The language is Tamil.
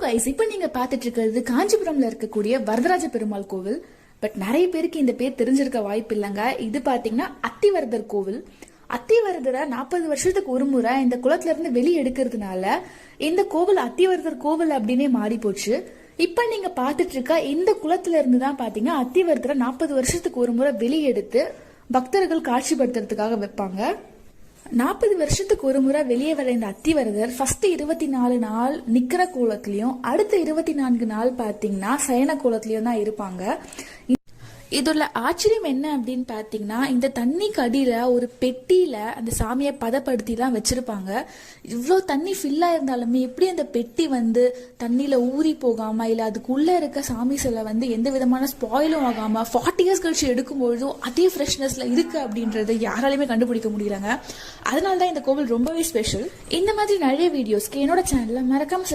கைஸ், இப்போ நீங்க பாத்துட்டு இருக்கிறது காஞ்சிபுரம்ல இருக்கக்கூடிய வரதராஜ பெருமாள் கோவில். பட் நிறைய பேருக்கு இந்த பேர் தெரிஞ்சிருக்க வாய்ப்பு இல்லைங்க. இது பாத்தீங்கன்னா அத்திவரதர் கோவில். அத்திவரதரை 40 வருஷத்துக்கு ஒரு முறை இந்த குளத்துல இருந்து வெளியே எடுக்கிறதுனால இந்த கோவில் அத்திவரதர் கோவில் அப்படின்னே மாறி போச்சு. இப்ப நீங்க பாத்துட்டு இருக்க இந்த குளத்துல இருந்து தான் பாத்தீங்கன்னா அத்திவரதரை 40 வருஷத்துக்கு ஒரு முறை வெளியே எடுத்து பக்தர்கள் காட்சிப்படுத்துறதுக்காக வைப்பாங்க. 40 வருஷத்துக்கு ஒரு முறை வெளியே வர இந்த அத்திவரதர் ஃபர்ஸ்ட் 24 நாள் நிக்கிற கோலத்திலயும் அடுத்த 24 நாள் பாத்தீங்கன்னா சயன கோலத்திலயும் தான் இருப்பாங்க. இதுல ஆச்சரியம் என்ன அப்படின்னு பாத்தீங்கன்னா, இந்த தண்ணிக்கு அடியில ஒரு பெட்டியில அந்த சாமியை பதப்படுத்தி தான் வச்சிருப்பாங்க. இவ்வளோ தண்ணி ஃபில்லா இருந்தாலுமே எப்படி அந்த பெட்டி தண்ணியில ஊறி போகாம இல்ல அதுக்குள்ள இருக்க சாமி சிலை எந்த விதமான ஸ்பாயிலும் ஆகாம 40 இயர்ஸ் கழிச்சு எடுக்கும்பொழுதும் அதே ஃப்ரெஷ்னஸ்ல இருக்கு அப்படின்றத யாராலையுமே கண்டுபிடிக்க முடியலங்க. அதனாலதான் இந்த கோவில் ரொம்பவே ஸ்பெஷல். இந்த மாதிரி நிறைய வீடியோஸ்க்கு என்னோட சேனல்ல மறக்காம